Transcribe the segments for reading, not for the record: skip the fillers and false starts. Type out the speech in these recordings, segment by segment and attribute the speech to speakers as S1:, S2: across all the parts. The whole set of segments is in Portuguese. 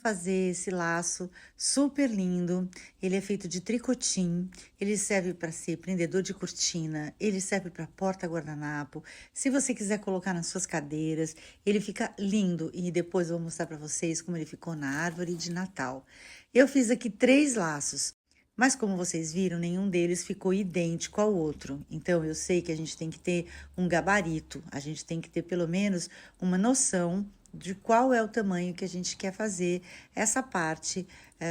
S1: fazer esse laço super lindo. Ele é feito de tricotim, ele serve para ser prendedor de cortina, ele serve para porta-guardanapo. Se você quiser colocar nas suas cadeiras, ele fica lindo e depois eu vou mostrar para vocês como ele ficou na árvore de Natal. Eu fiz aqui 3 laços, mas como vocês viram, nenhum deles ficou idêntico ao outro. Então eu sei que a gente tem que ter um gabarito, a gente tem que ter pelo menos uma noção de qual é o tamanho que a gente quer fazer essa parte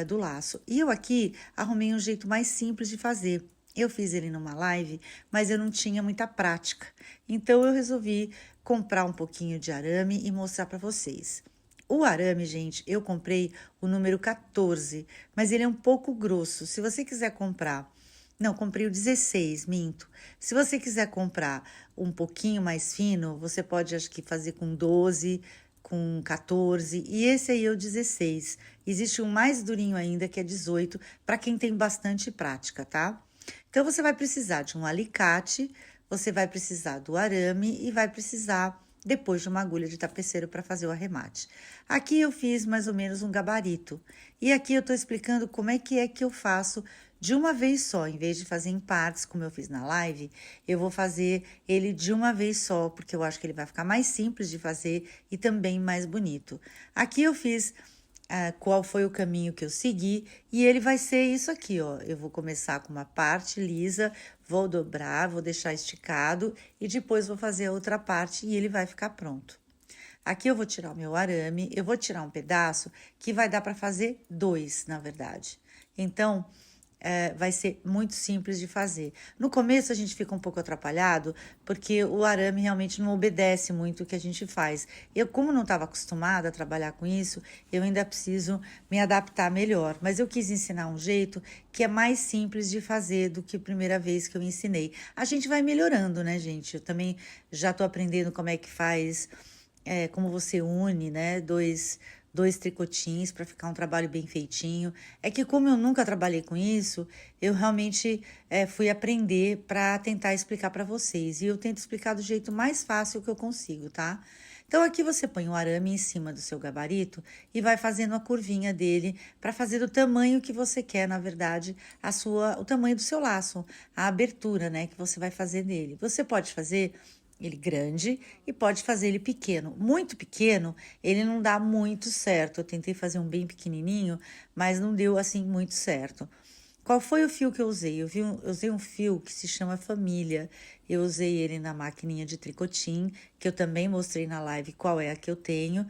S1: do laço. E eu aqui arrumei um jeito mais simples de fazer. Eu fiz ele numa live, mas eu não tinha muita prática. Então eu resolvi comprar um pouquinho de arame e mostrar para vocês. O arame, gente, eu comprei o número 14, mas ele é um pouco grosso. Se você quiser comprar, não, comprei o 16, minto. Se você quiser comprar um pouquinho mais fino, você pode, acho que, fazer com 12, com 14, e esse aí é o 16. Existe um mais durinho ainda, que é 18, para quem tem bastante prática, tá? Então, você vai precisar de um alicate, você vai precisar do arame e vai precisar depois de uma agulha de tapeceiro para fazer o arremate. Aqui eu fiz mais ou menos um gabarito. E aqui eu estou explicando como é que eu faço de uma vez só, em vez de fazer em partes, como eu fiz na live, eu vou fazer ele de uma vez só, porque eu acho que ele vai ficar mais simples de fazer e também mais bonito. Aqui eu fiz qual foi o caminho que eu segui, e ele vai ser isso aqui, ó. Eu vou começar com uma parte lisa, vou dobrar, vou deixar esticado, e depois vou fazer a outra parte e ele vai ficar pronto. Aqui eu vou tirar o meu arame, eu vou tirar um pedaço que vai dar para fazer 2, na verdade. Então, vai ser muito simples de fazer. No começo a gente fica um pouco atrapalhado, porque o arame realmente não obedece muito o que a gente faz. Eu, como não estava acostumada a trabalhar com isso, eu ainda preciso me adaptar melhor. Mas eu quis ensinar um jeito que é mais simples de fazer do que a primeira vez que eu ensinei. A gente vai melhorando, né, gente? Eu também já estou aprendendo como é que faz, como você une, né, dois tricotins para ficar um trabalho bem feitinho. É que como eu nunca trabalhei com isso, eu realmente fui aprender para tentar explicar para vocês. E eu tento explicar do jeito mais fácil que eu consigo, tá? Então aqui você põe o arame em cima do seu gabarito e vai fazendo a curvinha dele para fazer do tamanho que você quer, na verdade, o tamanho do seu laço, a abertura, né, que você vai fazer nele. Você pode fazer ele grande e pode fazer ele pequeno. Muito pequeno, ele não dá muito certo. Eu tentei fazer um bem pequenininho, mas não deu assim muito certo. Qual foi o fio que eu usei? Eu usei um fio que se chama Família. Eu usei ele na maquininha de tricotim, que eu também mostrei na live qual é a que eu tenho.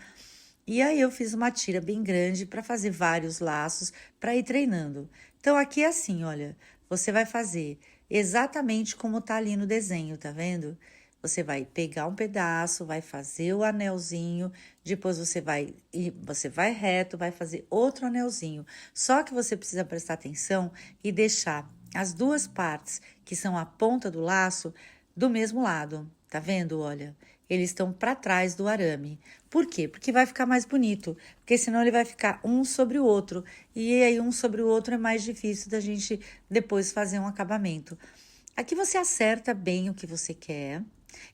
S1: E aí eu fiz uma tira bem grande para fazer vários laços para ir treinando. Então aqui é assim, olha, você vai fazer exatamente como tá ali no desenho, tá vendo? Você vai pegar um pedaço, vai fazer o anelzinho, depois você vai reto, vai fazer outro anelzinho. Só que você precisa prestar atenção e deixar as duas partes, que são a ponta do laço, do mesmo lado. Tá vendo? Olha, eles estão para trás do arame. Por quê? Porque vai ficar mais bonito, porque senão ele vai ficar um sobre o outro, e aí um sobre o outro é mais difícil da gente depois fazer um acabamento. Aqui você acerta bem o que você quer.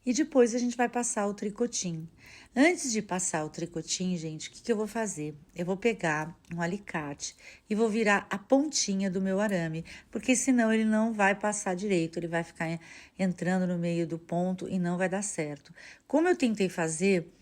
S1: E depois a gente vai passar o tricotinho. Antes de passar o tricotinho, gente, o que eu vou fazer? Eu vou pegar um alicate e vou virar a pontinha do meu arame, porque senão ele não vai passar direito, ele vai ficar entrando no meio do ponto e não vai dar certo. Como eu tentei fazer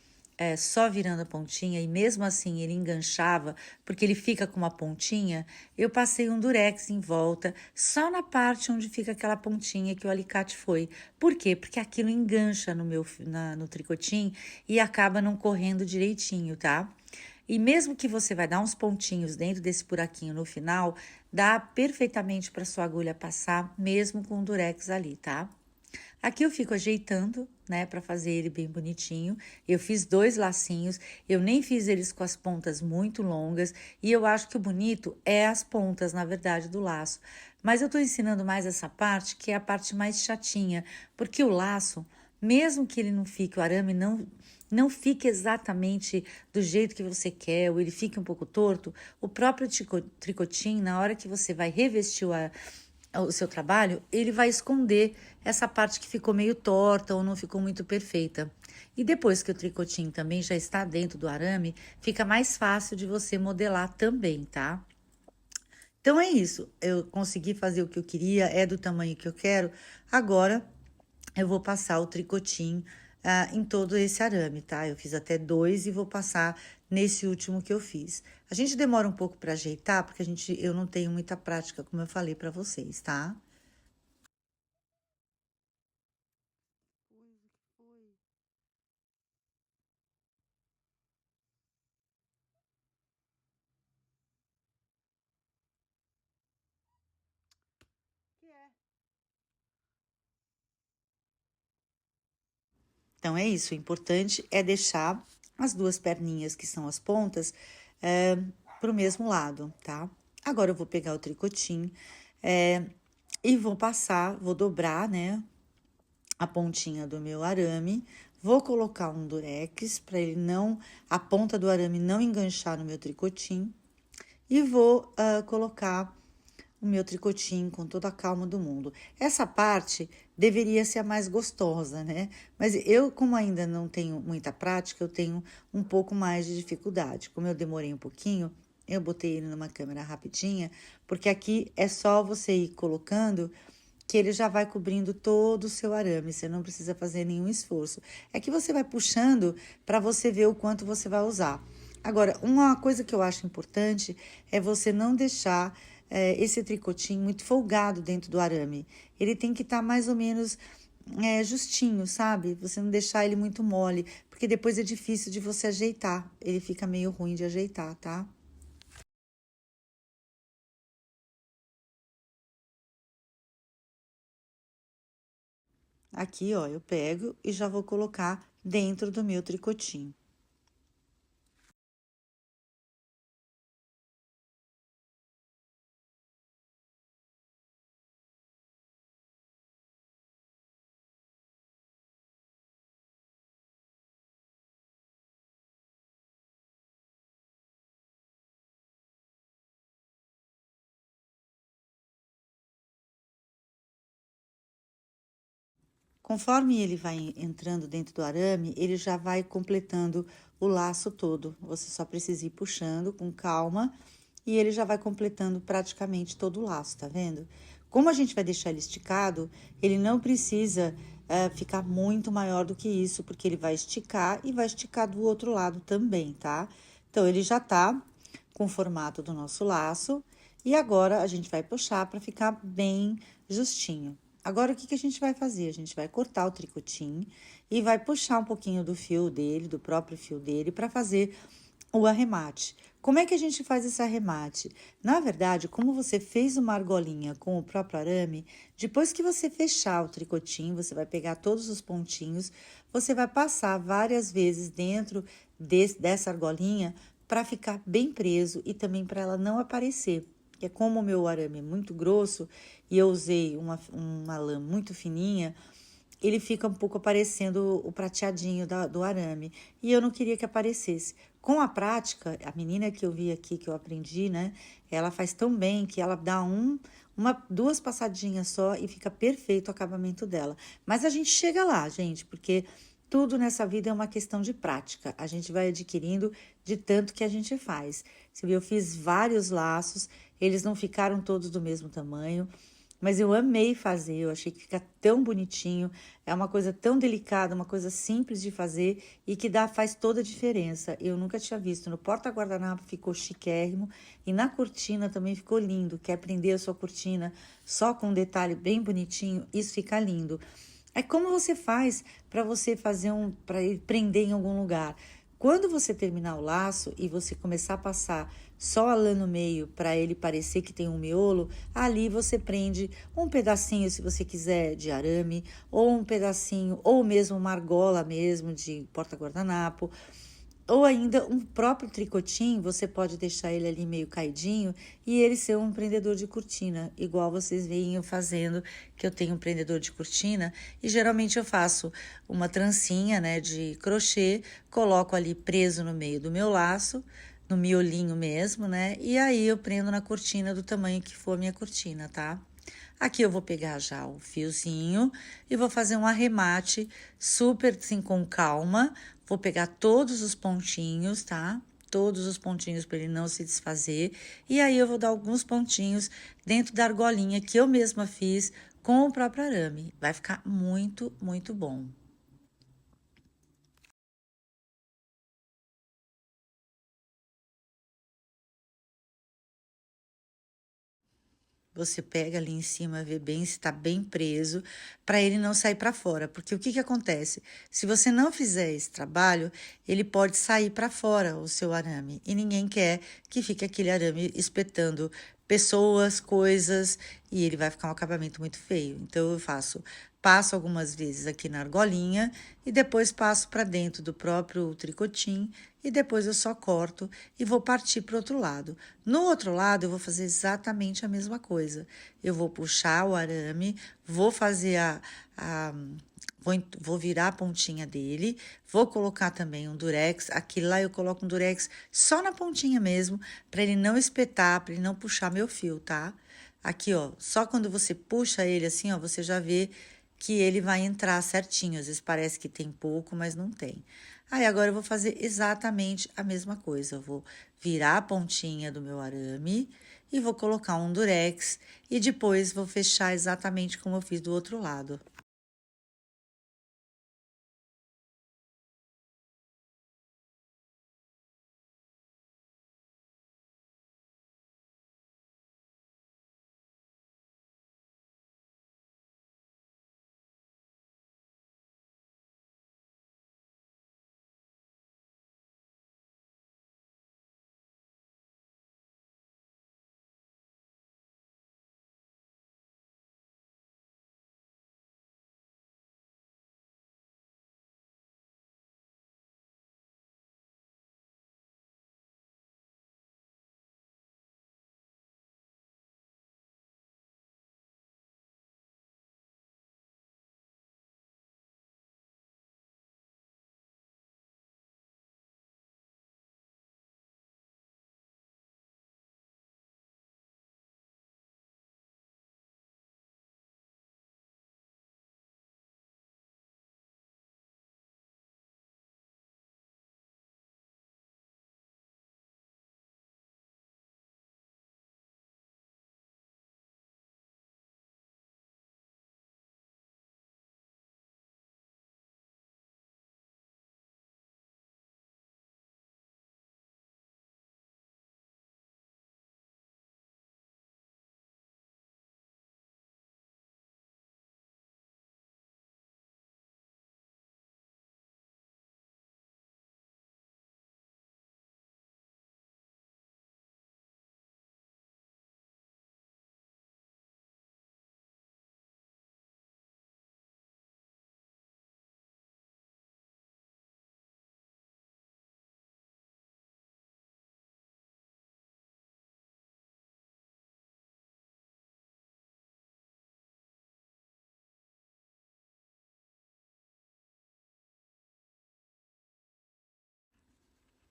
S1: só virando a pontinha, e mesmo assim ele enganchava, porque ele fica com uma pontinha, eu passei um durex em volta, só na parte onde fica aquela pontinha que o alicate foi. Por quê? Porque aquilo engancha no tricotinho e acaba não correndo direitinho, tá? E mesmo que você vai dar uns pontinhos dentro desse buraquinho no final, dá perfeitamente para sua agulha passar, mesmo com o durex ali, tá? Aqui eu fico ajeitando, né, para fazer ele bem bonitinho. Eu fiz 2 lacinhos, eu nem fiz eles com as pontas muito longas, e eu acho que o bonito é as pontas, na verdade, do laço. Mas eu tô ensinando mais essa parte, que é a parte mais chatinha, porque o laço, mesmo que ele não fique, o arame não fique exatamente do jeito que você quer, ou ele fique um pouco torto, o próprio tricotinho, na hora que você vai revestir o seu trabalho, ele vai esconder essa parte que ficou meio torta ou não ficou muito perfeita. E depois que o tricotinho também já está dentro do arame, fica mais fácil de você modelar também, tá? Então é isso, eu consegui fazer o que eu queria, é do tamanho que eu quero. Agora eu vou passar o tricotinho em todo esse arame, tá? Eu fiz até 2 e vou passar nesse último que eu fiz. A gente demora um pouco para ajeitar, porque eu não tenho muita prática, como eu falei para vocês, tá? Então é isso, o importante é deixar as duas perninhas, que são as pontas, para o mesmo lado, tá? Agora eu vou pegar o tricotinho e vou passar, vou dobrar, né, a pontinha do meu arame, vou colocar um durex para ele não, a ponta do arame não enganchar no meu tricotinho e vou colocar o meu tricotinho com toda a calma do mundo. Essa parte deveria ser a mais gostosa, né? Mas eu, como ainda não tenho muita prática, eu tenho um pouco mais de dificuldade. Como eu demorei um pouquinho, eu botei ele numa câmera rapidinha, porque aqui é só você ir colocando que ele já vai cobrindo todo o seu arame, você não precisa fazer nenhum esforço. É que você vai puxando para você ver o quanto você vai usar. Agora, uma coisa que eu acho importante é você não deixar esse tricotinho muito folgado dentro do arame. Ele tem que estar mais ou menos justinho, sabe? Você não deixar ele muito mole, porque depois é difícil de você ajeitar. Ele fica meio ruim de ajeitar, tá? Aqui, ó, eu pego e já vou colocar dentro do meu tricotinho. Conforme ele vai entrando dentro do arame, ele já vai completando o laço todo. Você só precisa ir puxando com calma e ele já vai completando praticamente todo o laço, tá vendo? Como a gente vai deixar ele esticado, ele não precisa ficar muito maior do que isso, porque ele vai esticar e vai esticar do outro lado também, tá? Então, ele já tá com o formato do nosso laço e agora a gente vai puxar para ficar bem justinho. Agora, o que que a gente vai fazer? A gente vai cortar o tricotinho e vai puxar um pouquinho do fio dele, do próprio fio dele, para fazer o arremate. Como é que a gente faz esse arremate? Na verdade, como você fez uma argolinha com o próprio arame, depois que você fechar o tricotinho, você vai pegar todos os pontinhos, você vai passar várias vezes dentro dessa argolinha para ficar bem preso e também para ela não aparecer. Que é como o meu arame é muito grosso e eu usei uma lã muito fininha, ele fica um pouco aparecendo o prateadinho do arame. E eu não queria que aparecesse. Com a prática, a menina que eu vi aqui, que eu aprendi, né? Ela faz tão bem que ela dá duas passadinhas só e fica perfeito o acabamento dela. Mas a gente chega lá, gente, porque tudo nessa vida é uma questão de prática. A gente vai adquirindo de tanto que a gente faz. Você viu, eu fiz vários laços, eles não ficaram todos do mesmo tamanho. Mas eu amei fazer, eu achei que fica tão bonitinho, é uma coisa tão delicada, uma coisa simples de fazer e que faz toda a diferença. Eu nunca tinha visto. No porta-guardanapo ficou chiquérrimo e na cortina também ficou lindo. Quer prender a sua cortina só com um detalhe bem bonitinho? Isso fica lindo. É como você faz para você fazer para ele prender em algum lugar. Quando você terminar o laço e você começar a passar só a lã no meio para ele parecer que tem um miolo, ali você prende um pedacinho, se você quiser, de arame, ou um pedacinho, ou mesmo uma argola mesmo de porta-guardanapo, ou ainda um próprio tricotinho, você pode deixar ele ali meio caidinho e ele ser um prendedor de cortina, igual vocês veem eu fazendo, que eu tenho um prendedor de cortina, e geralmente eu faço uma trancinha, né, de crochê, coloco ali preso no meio do meu laço, no miolinho mesmo, né, e aí eu prendo na cortina do tamanho que for a minha cortina, tá? Aqui eu vou pegar já o fiozinho e vou fazer um arremate super assim com calma. Vou pegar todos os pontinhos, tá? Todos os pontinhos para ele não se desfazer. E aí eu vou dar alguns pontinhos dentro da argolinha que eu mesma fiz com o próprio arame. Vai ficar muito, muito bom. Você pega ali em cima, vê bem se está bem preso, para ele não sair para fora. Porque o que que acontece? Se você não fizer esse trabalho, ele pode sair para fora, o seu arame. E ninguém quer que fique aquele arame espetando pessoas, coisas, e ele vai ficar um acabamento muito feio. Então, eu passo algumas vezes aqui na argolinha e depois passo para dentro do próprio tricotinho e depois eu só corto e vou partir para o outro lado. No outro lado, eu vou fazer exatamente a mesma coisa. Eu vou puxar o arame, vou fazer vou virar a pontinha dele, vou colocar também um durex. Aqui lá eu coloco um durex só na pontinha mesmo, para ele não espetar, para ele não puxar meu fio, tá? Aqui, ó, só quando você puxa ele assim, ó, você já vê que ele vai entrar certinho. Às vezes parece que tem pouco, mas não tem. Aí, agora eu vou fazer exatamente a mesma coisa. Eu vou virar a pontinha do meu arame e vou colocar um durex e depois vou fechar exatamente como eu fiz do outro lado.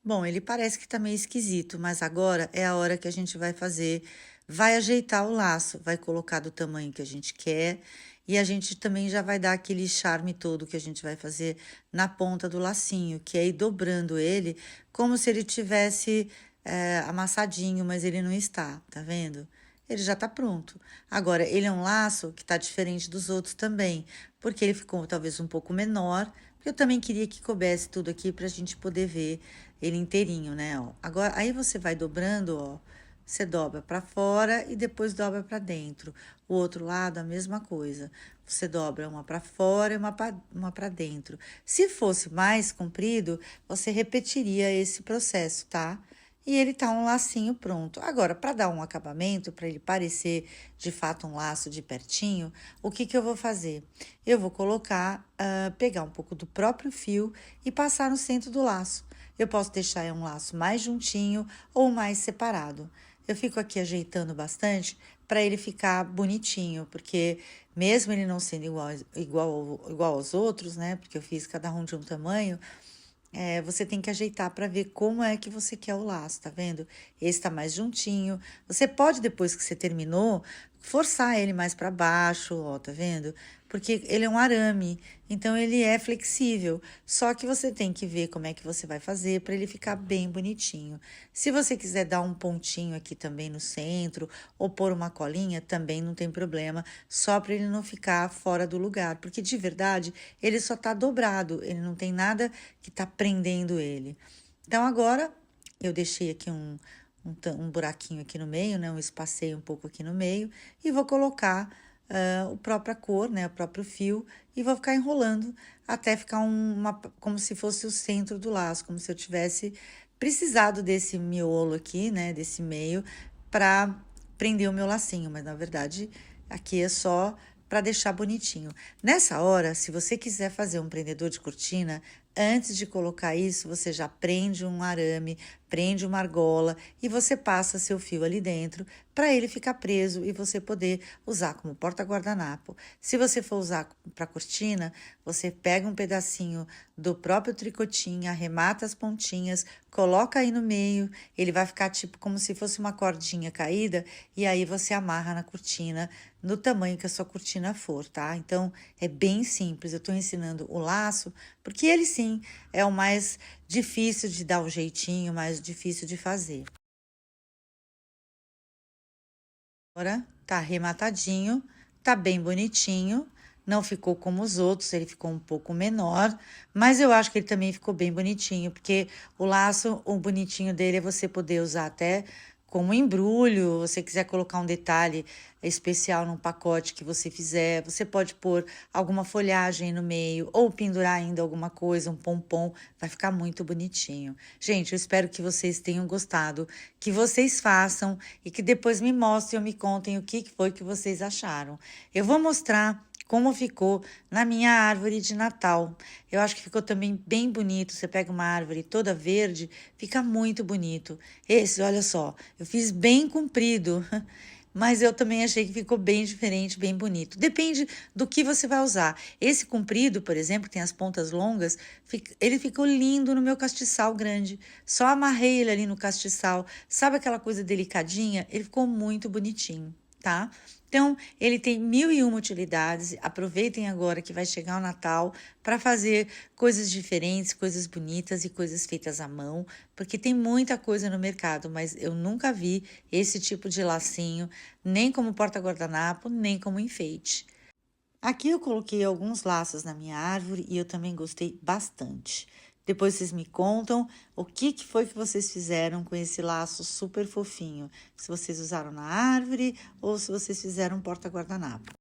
S1: Bom, ele parece que tá meio esquisito, mas agora é a hora que a gente vai ajeitar o laço, vai colocar do tamanho que a gente quer e a gente também já vai dar aquele charme todo que a gente vai fazer na ponta do lacinho, que é ir dobrando ele como se ele tivesse amassadinho, mas ele não está, tá vendo? Ele já tá pronto. Agora, ele é um laço que tá diferente dos outros também, porque ele ficou talvez um pouco menor, porque eu também queria que coubesse tudo aqui pra gente poder ver ele inteirinho, né, ó. Agora, aí você vai dobrando, ó, você dobra pra fora e depois dobra pra dentro. O outro lado, a mesma coisa. Você dobra uma pra fora e uma pra dentro. Se fosse mais comprido, você repetiria esse processo, tá? E ele tá um lacinho pronto. Agora, para dar um acabamento, para ele parecer de fato um laço de pertinho, o que que eu vou fazer? Eu vou colocar, pegar um pouco do próprio fio e passar no centro do laço. Eu posso deixar um laço mais juntinho ou mais separado. Eu fico aqui ajeitando bastante para ele ficar bonitinho, porque mesmo ele não sendo igual aos outros, né? Porque eu fiz cada um de um tamanho, você tem que ajeitar para ver como é que você quer o laço, tá vendo? Esse tá mais juntinho. Você pode, depois que você terminou, forçar ele mais para baixo, ó, tá vendo? Porque ele é um arame, então ele é flexível. Só que você tem que ver como é que você vai fazer para ele ficar bem bonitinho. Se você quiser dar um pontinho aqui também no centro ou pôr uma colinha, também não tem problema, só para ele não ficar fora do lugar, porque de verdade ele só tá dobrado, ele não tem nada que tá prendendo ele. Então agora eu deixei aqui um buraquinho aqui no meio, né? Um espaceio um pouco aqui no meio e vou colocar a própria cor, né? O próprio fio e vou ficar enrolando até ficar como se fosse o centro do laço, como se eu tivesse precisado desse miolo aqui, né? Desse meio para prender o meu lacinho, mas na verdade aqui é só para deixar bonitinho. Nessa hora, se você quiser fazer um prendedor de cortina, antes de colocar isso, você já prende um arame, prende uma argola e você passa seu fio ali dentro para ele ficar preso e você poder usar como porta-guardanapo. Se você for usar para cortina, você pega um pedacinho do próprio tricotinho, arremata as pontinhas, coloca aí no meio, ele vai ficar tipo como se fosse uma cordinha caída e aí você amarra na cortina no tamanho que a sua cortina for, tá? Então, é bem simples. Eu tô ensinando o laço, porque ele sim é o mais difícil de dar um jeitinho, mais difícil de fazer. Agora tá arrematadinho, tá bem bonitinho. Não ficou como os outros, ele ficou um pouco menor, mas eu acho que ele também ficou bem bonitinho, porque o laço, o bonitinho dele é você poder usar até como embrulho, você quiser colocar um detalhe especial num pacote que você fizer, você pode pôr alguma folhagem no meio ou pendurar ainda alguma coisa, um pompom, vai ficar muito bonitinho. Gente, eu espero que vocês tenham gostado, que vocês façam e que depois me mostrem ou me contem o que foi que vocês acharam. Eu vou mostrar como ficou na minha árvore de Natal. Eu acho que ficou também bem bonito. Você pega uma árvore toda verde, fica muito bonito. Esse, olha só, eu fiz bem comprido, mas eu também achei que ficou bem diferente, bem bonito. Depende do que você vai usar. Esse comprido, por exemplo, que tem as pontas longas, ele ficou lindo no meu castiçal grande. Só amarrei ele ali no castiçal. Sabe aquela coisa delicadinha? Ele ficou muito bonitinho, tá? Então, ele tem 1001 utilidades. Aproveitem agora que vai chegar o Natal para fazer coisas diferentes, coisas bonitas e coisas feitas à mão, porque tem muita coisa no mercado, mas eu nunca vi esse tipo de lacinho, nem como porta-guardanapo, nem como enfeite. Aqui eu coloquei alguns laços na minha árvore e eu também gostei bastante. Depois vocês me contam o que foi que vocês fizeram com esse laço super fofinho. Se vocês usaram na árvore ou se vocês fizeram um porta-guardanapo.